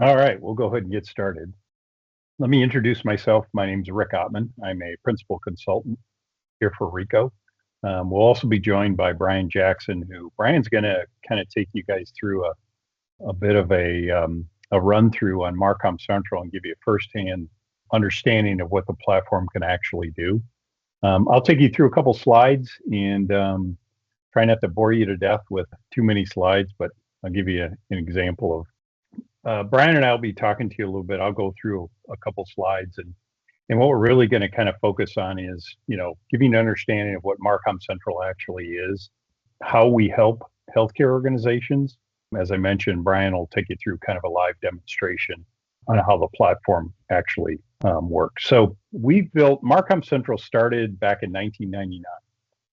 All right, we'll go ahead and get started. Let me introduce myself. My name's Rick Ottman. I'm a principal consultant here for Rico. We'll also be joined by Brian Jackson, who Brian's going to kind of take you guys through a bit of a run through on MarcomCentral and give you a firsthand understanding of what the platform can actually do. I'll take you through a couple slides and try not to bore you to death with too many slides, but I'll give you an example of Brian and I will be talking to you a little bit. I'll go through a couple slides, and what we're really going to kind of focus on is, giving an understanding of what MarcomCentral actually is, how we help healthcare organizations. As I mentioned, Brian will take you through kind of a live demonstration on how the platform actually works. So we've built, MarcomCentral started back in 1999.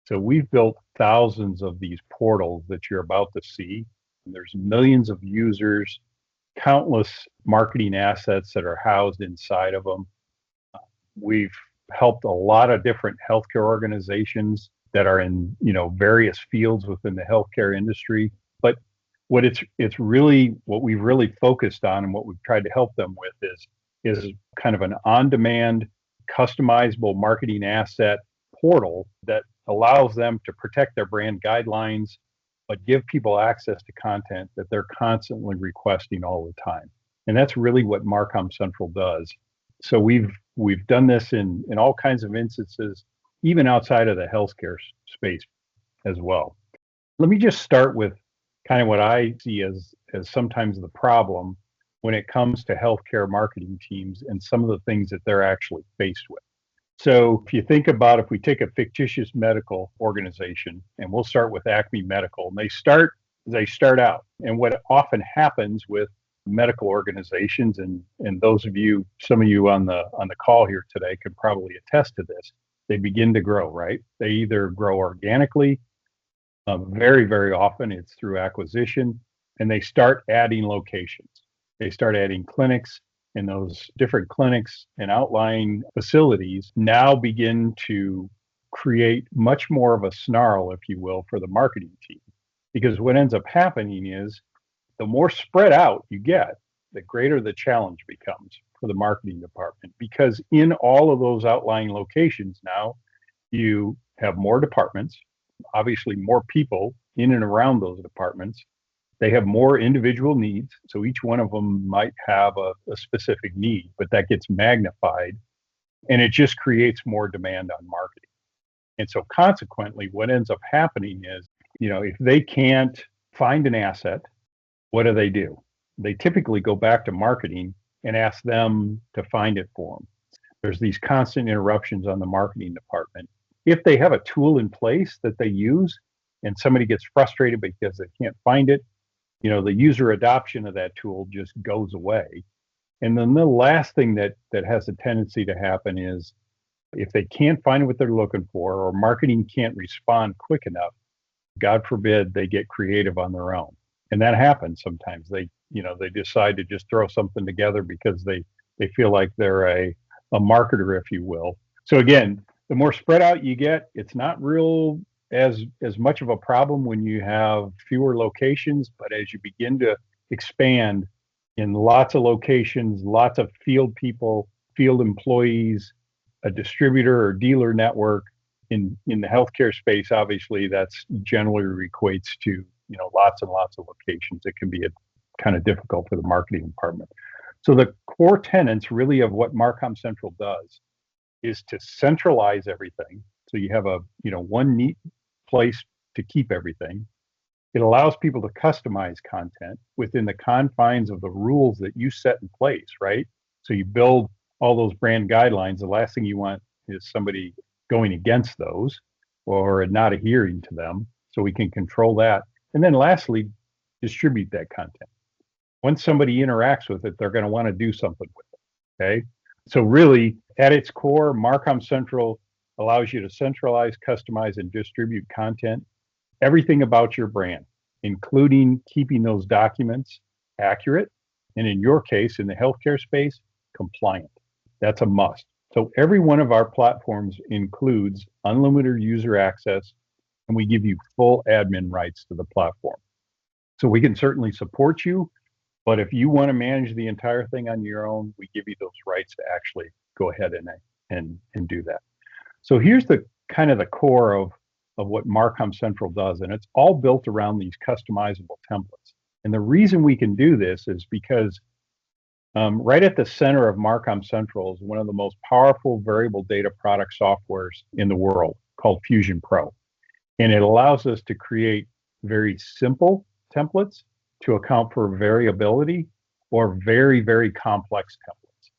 So we've built thousands of these portals that you're about to see. And there's millions of users, countless marketing assets that are housed inside of them. We've helped a lot of different healthcare organizations that are in, various fields within the healthcare industry. But what we've really focused on and what we've tried to help them with is kind of an on-demand, customizable marketing asset portal that allows them to protect their brand guidelines, but give people access to content that they're constantly requesting all the time. And that's really what MarcomCentral does. So we've done this in all kinds of instances, even outside of the healthcare space as well. Let me just start with kind of what I see as sometimes the problem when it comes to healthcare marketing teams and some of the things that they're actually faced with. So if you think about, if we take a fictitious medical organization, and we'll start with Acme Medical, and they start out. And what often happens with medical organizations, and some of you on the call here today could probably attest to this, they begin to grow, right? They either grow organically, very, very often it's through acquisition, and they start adding locations. They start adding clinics, and those different clinics and outlying facilities now begin to create much more of a snarl, if you will, for the marketing team. Because what ends up happening is the more spread out you get, the greater the challenge becomes for the marketing department. Because in all of those outlying locations now, you have more departments, obviously more people in and around those departments. They have more individual needs. So each one of them might have a specific need, but that gets magnified, and it just creates more demand on marketing. And so consequently, what ends up happening is, if they can't find an asset, what do? They typically go back to marketing and ask them to find it for them. There's these constant interruptions on the marketing department. If they have a tool in place that they use and somebody gets frustrated because they can't find it, the user adoption of that tool just goes away. And then the last thing that has a tendency to happen is if they can't find what they're looking for, or marketing can't respond quick enough, God forbid they get creative on their own. And that happens sometimes. They decide to just throw something together because they feel like they're a marketer, if you will. So again, the more spread out you get, it's not real as much of a problem when you have fewer locations, but as you begin to expand in lots of locations, lots of field people, field employees, a distributor or dealer network in the healthcare space, obviously that's generally equates to, lots and lots of locations. It can be kind of difficult for the marketing department. So the core tenets really of what MarcomCentral does is to centralize everything. So you have one neat place to keep everything. It allows people to customize content within the confines of the rules that you set in place, right? So you build all those brand guidelines. The last thing you want is somebody going against those or not adhering to them. So we can control that. And then lastly, distribute that content. Once somebody interacts with it, they're going to want to do something with it. Okay. So really, at its core, MarcomCentral allows you to centralize, customize, and distribute content, everything about your brand, including keeping those documents accurate, and in your case, in the healthcare space, compliant. That's a must. So every one of our platforms includes unlimited user access, and we give you full admin rights to the platform. So we can certainly support you But if you want to manage the entire thing on your own, we give you those rights to actually go ahead and do that. So here's the kind of the core of what MarcomCentral does, and it's all built around these customizable templates. And the reason we can do this is because right at the center of MarcomCentral is one of the most powerful variable data product softwares in the world called Fusion Pro. And it allows us to create very simple templates to account for variability or very, very complex templates.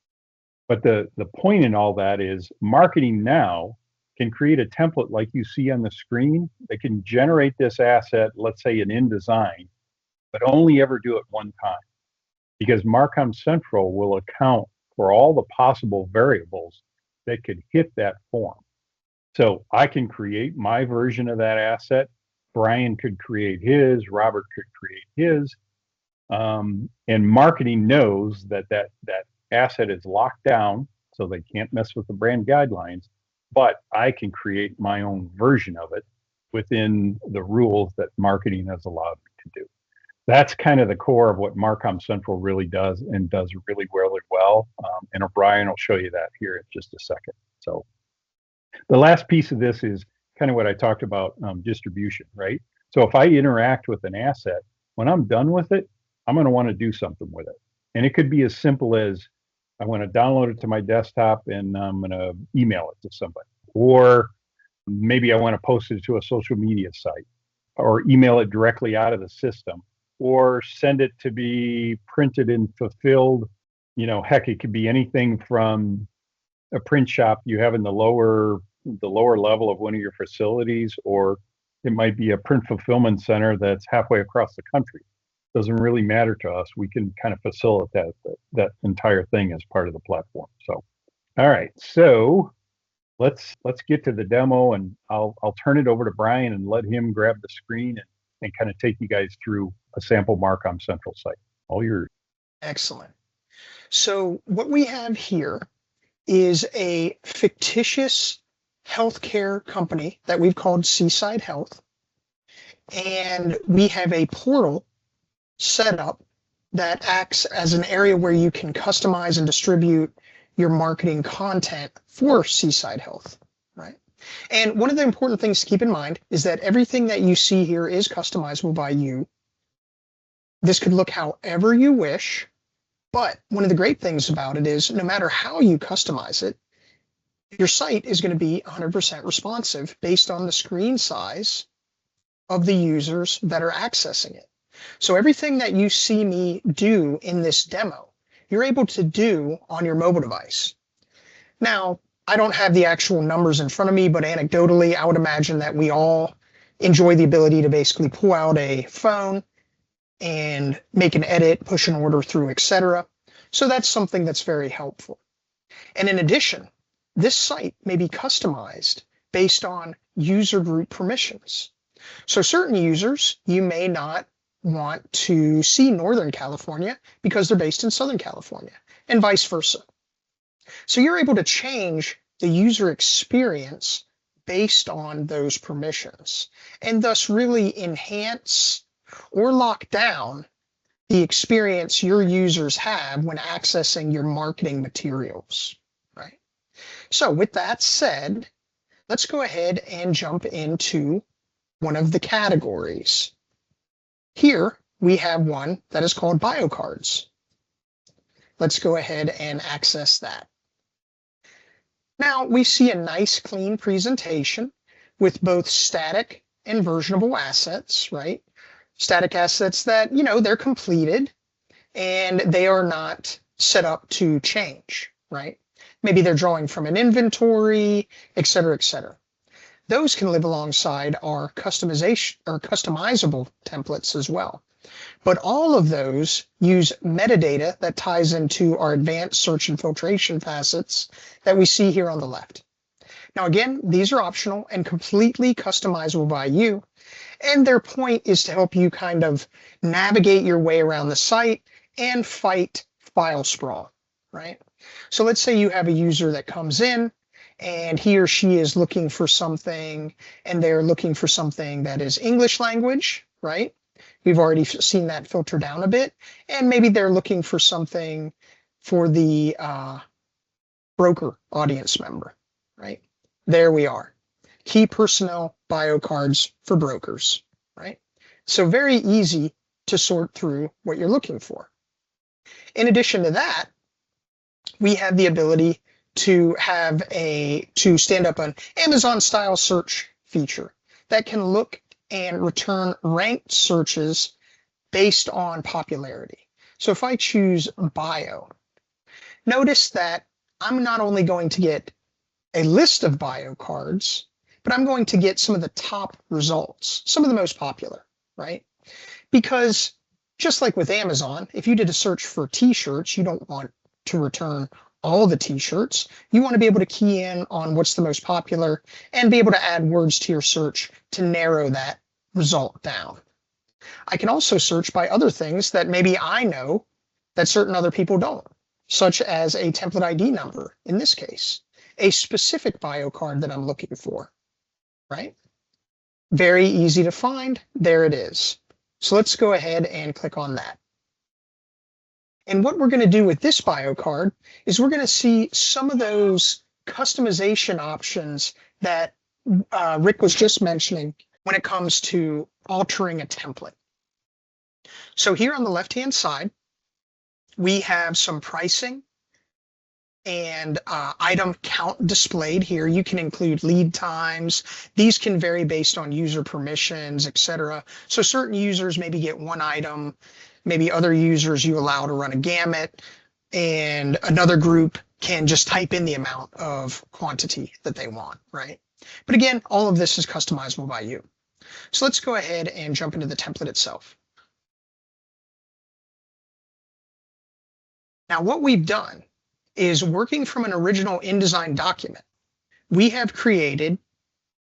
But the point in all that is marketing now can create a template like you see on the screen that can generate this asset, let's say in InDesign, but only ever do it one time. Because MarcomCentral will account for all the possible variables that could hit that form. So I can create my version of that asset. Brian could create his, Robert could create his. And marketing knows that asset is locked down, so they can't mess with the brand guidelines, but I can create my own version of it within the rules that marketing has allowed me to do. That's kind of the core of what MarcomCentral really does and does really, really well. And O'Brien will show you that here in just a second. So the last piece of this is kind of what I talked about, distribution, right? So if I interact with an asset, when I'm done with it, I'm going to want to do something with it. And it could be as simple as I want to download it to my desktop and I'm going to email it to somebody. Or maybe I want to post it to a social media site or email it directly out of the system or send it to be printed and fulfilled. You know, heck, it could be anything from a print shop you have in the lower level of one of your facilities, or it might be a print fulfillment center that's halfway across the country. Doesn't really matter to us. We can kind of facilitate that entire thing as part of the platform. So, all right, so let's get to the demo, and I'll turn it over to Brian and let him grab the screen and kind of take you guys through a sample MarcomCentral site. All yours. Excellent. So what we have here is a fictitious healthcare company that we've called Seaside Health. And we have a portal set up that acts as an area where you can customize and distribute your marketing content for Seaside Health, right? And one of the important things to keep in mind is that everything that you see here is customizable by you. This could look however you wish, but one of the great things about it is no matter how you customize it, your site is going to be 100% responsive based on the screen size of the users that are accessing it. So everything that you see me do in this demo, you're able to do on your mobile device. Now, I don't have the actual numbers in front of me, but anecdotally, I would imagine that we all enjoy the ability to basically pull out a phone and make an edit, push an order through, etc. So that's something that's very helpful. And in addition, this site may be customized based on user group permissions. So certain users, you may not want to see Northern California because they're based in Southern California, and vice versa. So you're able to change the user experience based on those permissions, and thus really enhance or lock down the experience your users have when accessing your marketing materials, right? So with that said, let's go ahead and jump into one of the categories. Here we have one that is called BioCards. Let's go ahead and access that. Now we see a nice clean presentation with both static and versionable assets, right? Static assets that, you know, they're completed and they are not set up to change, right? Maybe they're drawing from an inventory, et cetera, et cetera. Those can live alongside our customization or customizable templates as well. But all of those use metadata that ties into our advanced search and filtration facets that we see here on the left. Now, again, these are optional and completely customizable by you. And their point is to help you kind of navigate your way around the site and fight file sprawl, right? So let's say you have a user that comes in and he or she is looking for something and they're looking for something that is English language, right? We've already seen that filter down a bit, and maybe they're looking for something for the broker audience member, right? There we are. Key personnel bio cards for brokers, right? So very easy to sort through what you're looking for. In addition to that, we have the ability to stand up an Amazon style search feature that can look and return ranked searches based on popularity. So if I choose bio, notice that I'm not only going to get a list of bio cards, but I'm going to get some of the top results, some of the most popular, right? Because just like with Amazon, if you did a search for t-shirts, you don't want to return all the t-shirts. You want to be able to key in on what's the most popular and be able to add words to your search to narrow that result down. I can also search by other things that maybe I know that certain other people don't, such as a template ID number, in this case, a specific bio card that I'm looking for, right? Very easy to find. There it is. So let's go ahead and click on that. And what we're going to do with this bio card is we're going to see some of those customization options that Rick was just mentioning when it comes to altering a template. So here on the left-hand side, we have some pricing and item count displayed here. You can include lead times. These can vary based on user permissions, etc. So certain users maybe get one item, maybe other users you allow to run a gamut, and another group can just type in the amount of quantity that they want, right? But again, all of this is customizable by you. So let's go ahead and jump into the template itself. Now, what we've done is, working from an original InDesign document, we have created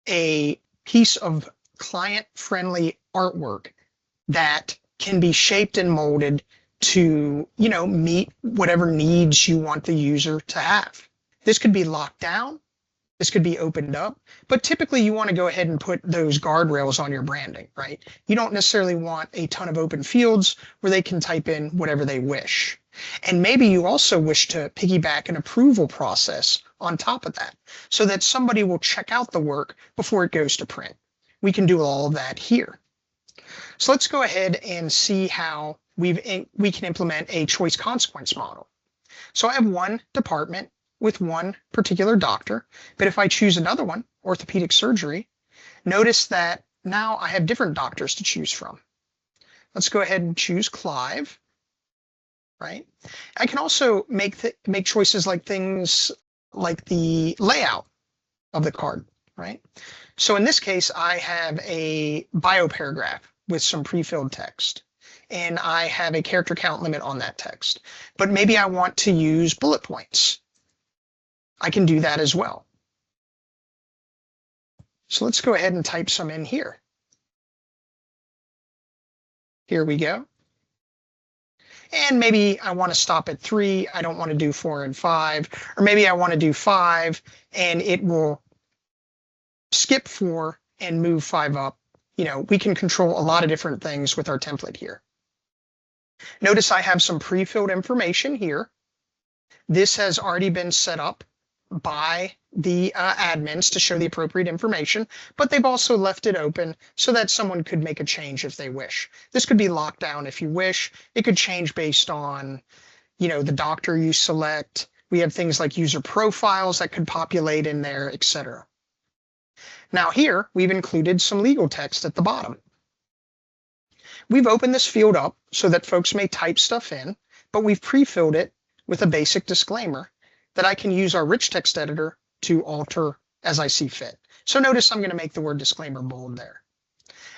a piece of client-friendly artwork that can be shaped and molded to, meet whatever needs you want the user to have. This could be locked down. This could be opened up, but typically you want to go ahead and put those guardrails on your branding, right? You don't necessarily want a ton of open fields where they can type in whatever they wish. And maybe you also wish to piggyback an approval process on top of that so that somebody will check out the work before it goes to print. We can do all of that here. So let's go ahead and see how we can implement a choice consequence model. So I have one department with one particular doctor, but if I choose another one, orthopedic surgery, notice that now I have different doctors to choose from. Let's go ahead and choose Clive, right? I can also make choices like things like the layout of the card, right? So in this case, I have a bio paragraph with some pre-filled text, and I have a character count limit on that text, but maybe I want to use bullet points. I can do that as well. So let's go ahead and type some in here. Here we go. And maybe I want to stop at 3. I don't want to do 4 and 5. Or maybe I want to do 5 and it will skip 4 and move 5 up. We can control a lot of different things with our template here. Notice I have some pre-filled information here. This has already been set up by the admins to show the appropriate information, but they've also left it open so that someone could make a change if they wish. This could be locked down if you wish. It could change based on, the doctor you select. We have things like user profiles that could populate in there, etc. Now here, we've included some legal text at the bottom. We've opened this field up so that folks may type stuff in, but we've pre-filled it with a basic disclaimer that I can use our rich text editor to alter as I see fit. So notice I'm going to make the word disclaimer bold there.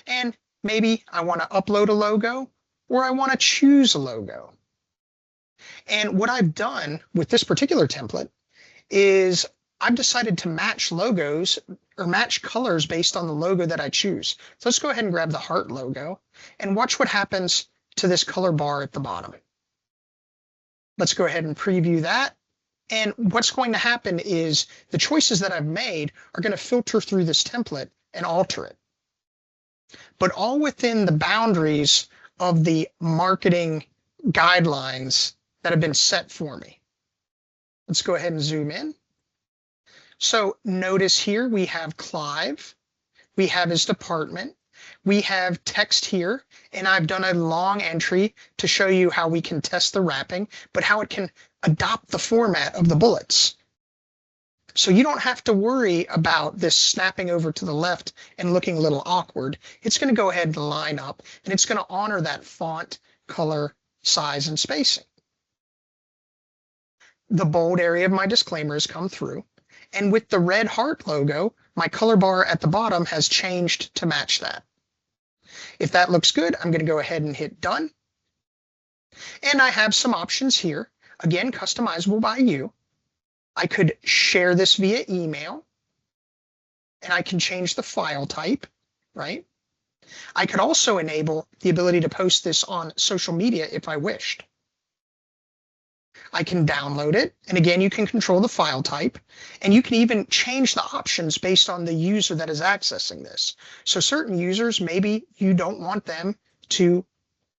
And maybe I want to upload a logo or I want to choose a logo. And what I've done with this particular template is I've decided to match logos or match colors based on the logo that I choose. So let's go ahead and grab the heart logo and watch what happens to this color bar at the bottom. Let's go ahead and preview that. And what's going to happen is the choices that I've made are going to filter through this template and alter it. but all within the boundaries of the marketing guidelines that have been set for me. Let's go ahead and zoom in. So notice here we have Clive, we have his department, we have text here, and I've done a long entry to show you how we can test the wrapping, but how it can adopt the format of the bullets. So you don't have to worry about this snapping over to the left and looking a little awkward. It's going to go ahead and line up, and it's going to honor that font, color, size, and spacing. The bold area of my disclaimer has come through, and with the red heart logo, my color bar at the bottom has changed to match that. If that looks good, I'm going to go ahead and hit done. And I have some options here, again, customizable by you. I could share this via email, and I can change the file type, right? I could also enable the ability to post this on social media if I wished. I can download it, and again, you can control the file type, and you can even change the options based on the user that is accessing this. So certain users, maybe you don't want them to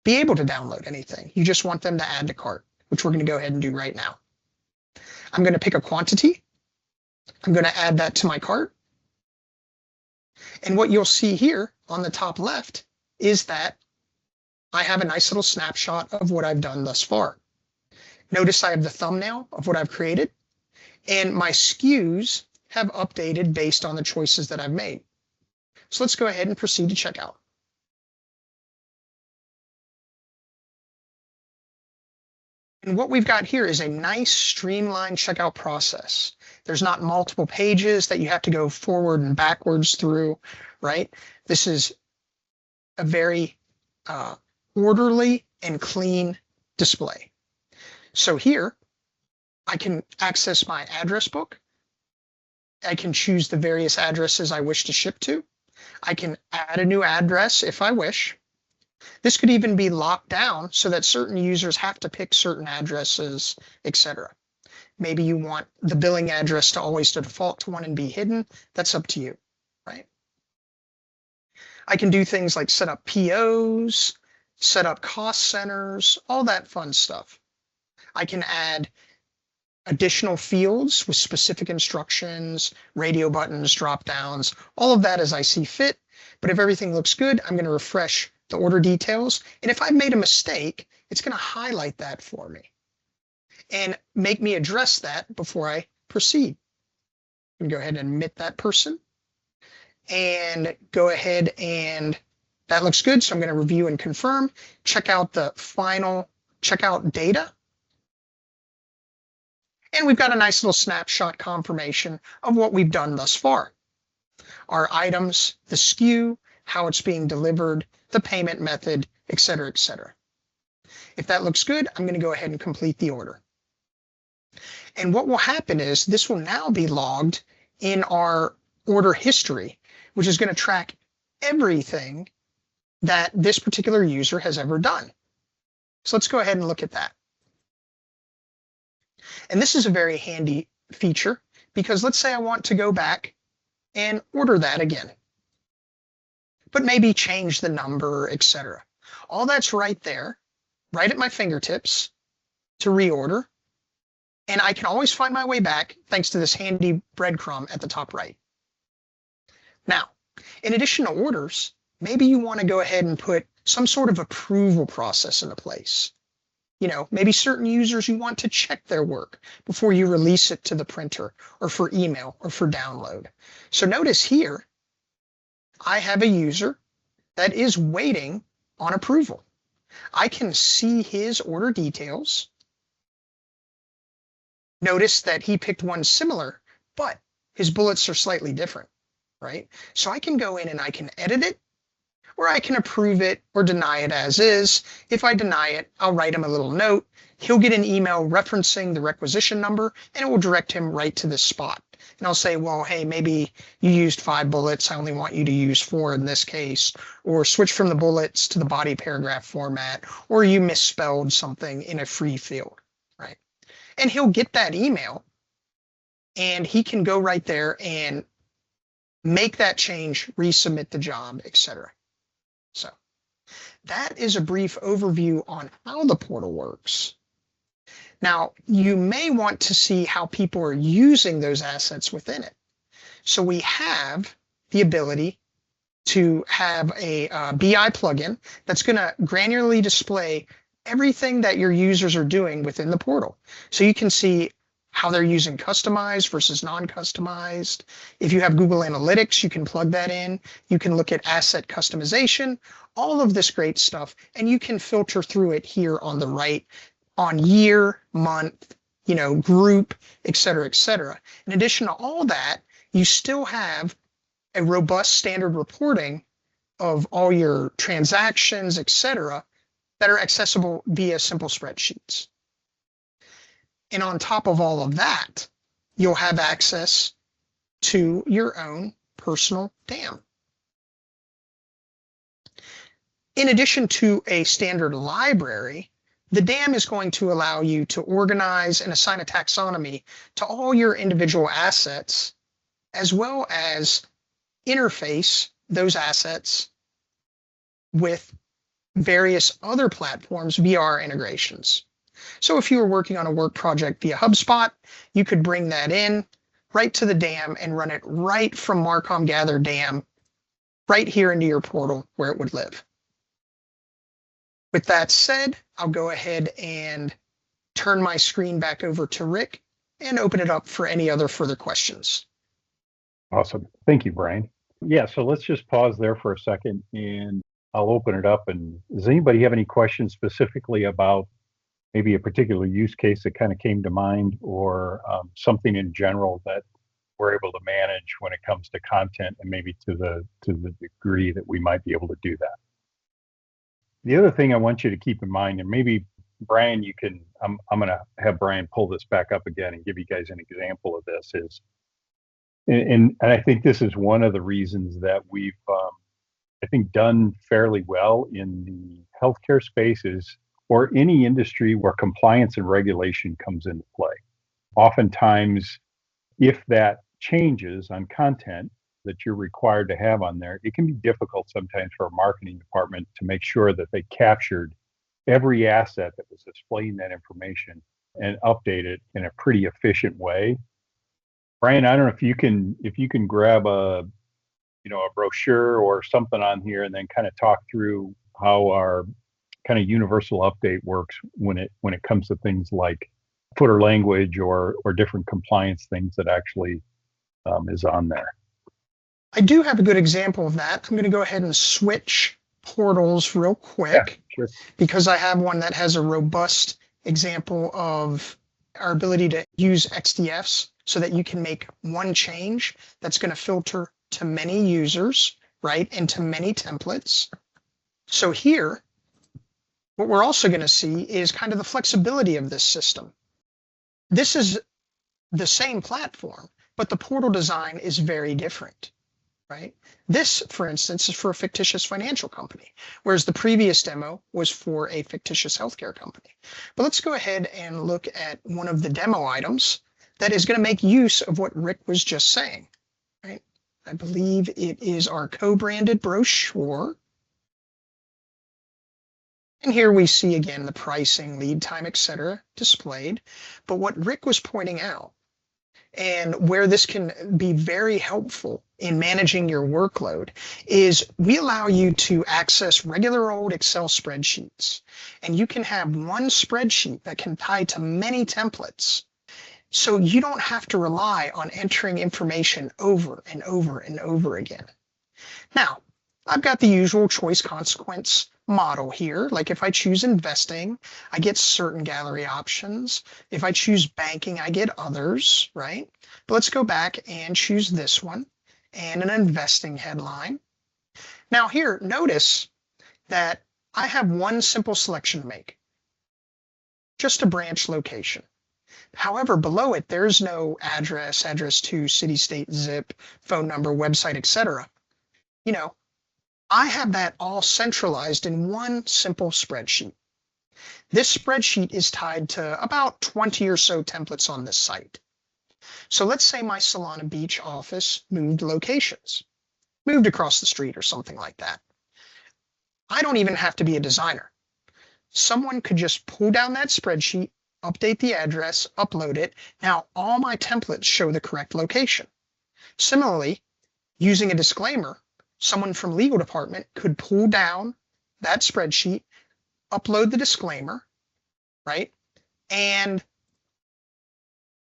be able to download anything. You just want them to add to cart, which we're going to go ahead and do right now. I'm going to pick a quantity. I'm going to add that to my cart. And what you'll see here on the top left is that I have a nice little snapshot of what I've done thus far. Notice I have the thumbnail of what I've created, and my SKUs have updated based on the choices that I've made. So let's go ahead and proceed to checkout. And what we've got here is a nice streamlined checkout process. There's not multiple pages that you have to go forward and backwards through, right? This is a very orderly and clean display. So here, I can access my address book. I can choose the various addresses I wish to ship to. I can add a new address if I wish. This could even be locked down so that certain users have to pick certain addresses, etc. Maybe you want the billing address to always default to one and be hidden. That's up to you, right? I can do things like set up POs, set up cost centers, all that fun stuff. I can add additional fields with specific instructions, radio buttons, drop downs, all of that as I see fit. But if everything looks good, I'm going to refresh the order details. And if I've made a mistake, it's going to highlight that for me and make me address that before I proceed. I'm going to go ahead and admit that person and go ahead and that looks good. So I'm going to review and confirm, check out the final checkout data. And we've got a nice little snapshot confirmation of what we've done thus far. Our items, the SKU, how it's being delivered, the payment method, etc., etc. If that looks good, I'm going to go ahead and complete the order. And what will happen is this will now be logged in our order history, which is going to track everything that this particular user has ever done. So let's go ahead and look at that. And this is a very handy feature because let's say I want to go back and order that again, but maybe change the number, etc. All that's right there, right at my fingertips to reorder. And I can always find my way back thanks to this handy breadcrumb at the top right. Now, in addition to orders, maybe you want to go ahead and put some sort of approval process into place. You know, maybe certain users you want to check their work before you release it to the printer or for email or for download. So notice here, I have a user that is waiting on approval. I can see his order details. Notice that he picked one similar, but his bullets are slightly different, right? So I can go in and I can edit it, or I can approve it or deny it as is. If I deny it, I'll write him a little note. He'll get an email referencing the requisition number, and it will direct him right to this spot. And I'll say, well, hey, maybe you used 5 bullets. I only want you to use 4 in this case, or switch from the bullets to the body paragraph format, or you misspelled something in a free field, right? And he'll get that email, and he can go right there and make that change, resubmit the job, etc. So that is a brief overview on how the portal works. Now, you may want to see how people are using those assets within it. So we have the ability to have a BI plugin that's going to granularly display everything that your users are doing within the portal. So you can see how they're using customized versus non-customized. If you have Google Analytics, you can plug that in. You can look at asset customization, all of this great stuff, and you can filter through it here on the right on year, month, group, et cetera, et cetera. In addition to all that, you still have a robust standard reporting of all your transactions, et cetera, that are accessible via simple spreadsheets. And on top of all of that, you'll have access to your own personal DAM. In addition to a standard library, the DAM is going to allow you to organize and assign a taxonomy to all your individual assets, as well as interface those assets with various other platforms via our integrations. So if you were working on a work project via HubSpot, you could bring that in right to the DAM and run it right from Marcom Gather DAM right here into your portal where it would live. With that said, I'll go ahead and turn my screen back over to Rick and open it up for any other further questions. Awesome. Thank you, Brian. Yeah, so let's just pause there for a second and I'll open it up. And does anybody have any questions specifically about maybe a particular use case that kind of came to mind, or something in general that we're able to manage when it comes to content, and maybe to the degree that we might be able to do that? The other thing I want you to keep in mind, and maybe Brian, I'm going to have Brian pull this back up again and give you guys an example of this, is, and I think this is one of the reasons that we've, I think, done fairly well in the healthcare spaces, or any industry where compliance and regulation comes into play. Oftentimes, if that changes on content that you're required to have on there, it can be difficult sometimes for a marketing department to make sure that they captured every asset that was displaying that information and update it in a pretty efficient way. Brian, I don't know if you can grab a brochure or something on here and then kind of talk through how our kind of universal update works when it comes to things like footer language or different compliance things that actually is on there. I do have a good example of that. I'm going to go ahead and switch portals real quick, sure, because I have one that has a robust example of our ability to use XDFs so that you can make one change that's going to filter to many users, right, and to many templates. So here, what we're also going to see is kind of the flexibility of this system. This is the same platform, but the portal design is very different, right? This, for instance, is for a fictitious financial company, whereas the previous demo was for a fictitious healthcare company. But let's go ahead and look at one of the demo items that is going to make use of what Rick was just saying, right? I believe it is our co-branded brochure. And here we see again the pricing, lead time, etc. displayed. But what Rick was pointing out, and where this can be very helpful in managing your workload, is we allow you to access regular old Excel spreadsheets. And you can have one spreadsheet that can tie to many templates. So you don't have to rely on entering information over and over and over again. Now, I've got the usual choice consequence model here. Like if I choose investing, I get certain gallery options. If I choose banking, I get others, right? But let's go back and choose this one and an investing headline. Now here, notice that I have one simple selection to make, just a branch location. However, below it, there's no address to, city, state, zip, phone number, website, etc. I have that all centralized in one simple spreadsheet. This spreadsheet is tied to about 20 or so templates on this site. So let's say my Solana Beach office moved locations, moved across the street or something like that. I don't even have to be a designer. Someone could just pull down that spreadsheet, update the address, upload it. Now all my templates show the correct location. Similarly, using a disclaimer, someone from legal department could pull down that spreadsheet, upload the disclaimer, right? And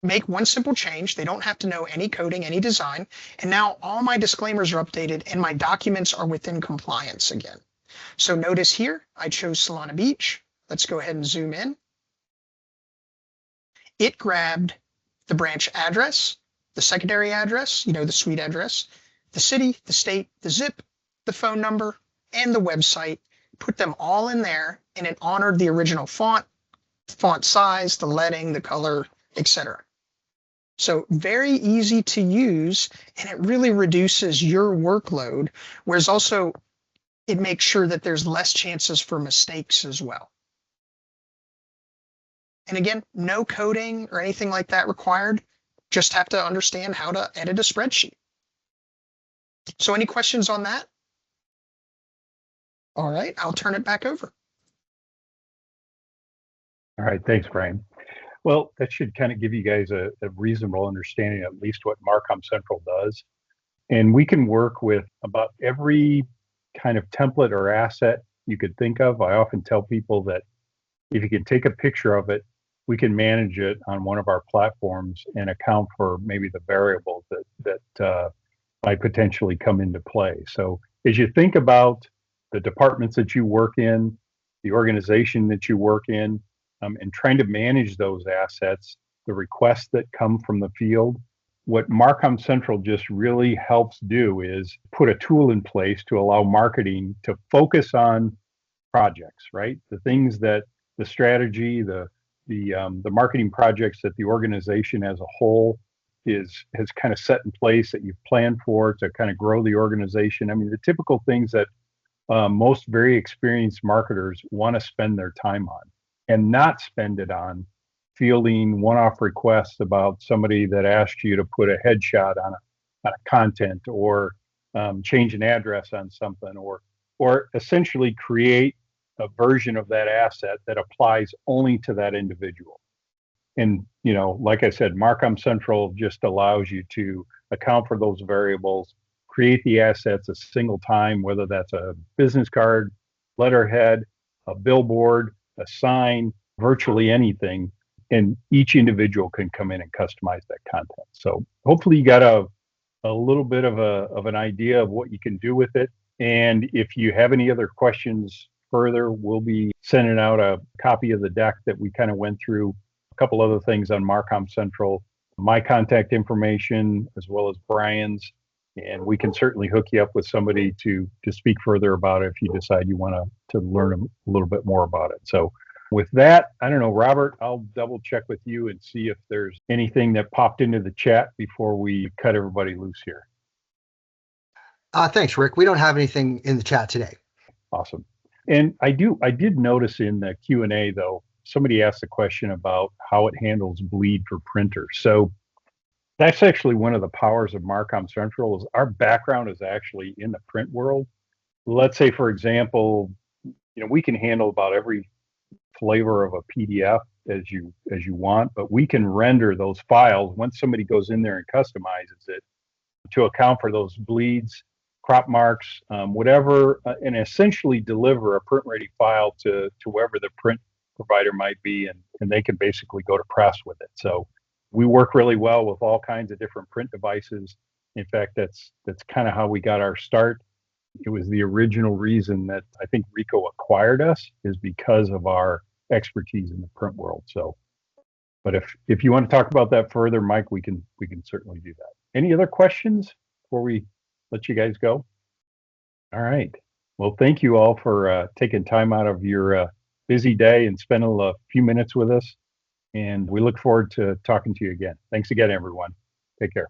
make one simple change. They don't have to know any coding, any design. And now all my disclaimers are updated and my documents are within compliance again. So notice here, I chose Solana Beach. Let's go ahead and zoom in. It grabbed the branch address, the secondary address, the suite address, the city, the state, the zip, the phone number, and the website, put them all in there, and it honored the original font size, the leading, the color, etc. So very easy to use, and it really reduces your workload, whereas also it makes sure that there's less chances for mistakes as well. And again, no coding or anything like that required. Just have to understand how to edit a spreadsheet. So any questions on that? All right, I'll turn it back over. All right, thanks, Brian. Well, that should kind of give you guys a reasonable understanding, at least what MarcomCentral does. And we can work with about every kind of template or asset you could think of. I often tell people that if you can take a picture of it, we can manage it on one of our platforms and account for maybe the variables that might potentially come into play. So as you think about the departments that you work in, the organization that you work in, and trying to manage those assets, the requests that come from the field, what MarcomCentral just really helps do is put a tool in place to allow marketing to focus on projects, right? The things that the strategy, the marketing projects that the organization as a whole has kind of set in place that you've planned for to kind of grow the organization. I mean, the typical things that most very experienced marketers want to spend their time on, and not spend it on fielding one-off requests about somebody that asked you to put a headshot on a content, or change an address on something, or essentially create a version of that asset that applies only to that individual. And like I said, MarcomCentral just allows you to account for those variables, create the assets a single time, whether that's a business card, letterhead, a billboard, a sign, virtually anything, and each individual can come in and customize that content. So hopefully you got a little bit of an idea of what you can do with it. And if you have any other questions further, we'll be sending out a copy of the deck that we kind of went through, a couple other things on MarcomCentral, my contact information, as well as Brian's. And we can certainly hook you up with somebody to speak further about it if you decide you want to learn a little bit more about it. So with that, I don't know, Robert, I'll double check with you and see if there's anything that popped into the chat before we cut everybody loose here. Thanks, Rick. We don't have anything in the chat today. Awesome. And I did notice in the Q&A, though, somebody asked a question about how it handles bleed for printers. So that's actually one of the powers of MarcomCentral. Is our background is actually in the print world. Let's say, for example, we can handle about every flavor of a PDF as you want, but we can render those files once somebody goes in there and customizes it to account for those bleeds, crop marks, whatever, and essentially deliver a print ready file to whoever the print provider might be, and they can basically go to press with it. So we work really well with all kinds of different print devices. In fact, that's kind of how we got our start. It was the original reason that I think Rico acquired us, is because of our expertise in the print world. So, but if you want to talk about that further, Mike, we can certainly do that. Any other questions before we let you guys go? All right. Well, thank you all for taking time out of your busy day and spending a few minutes with us. And we look forward to talking to you again. Thanks again, everyone. Take care.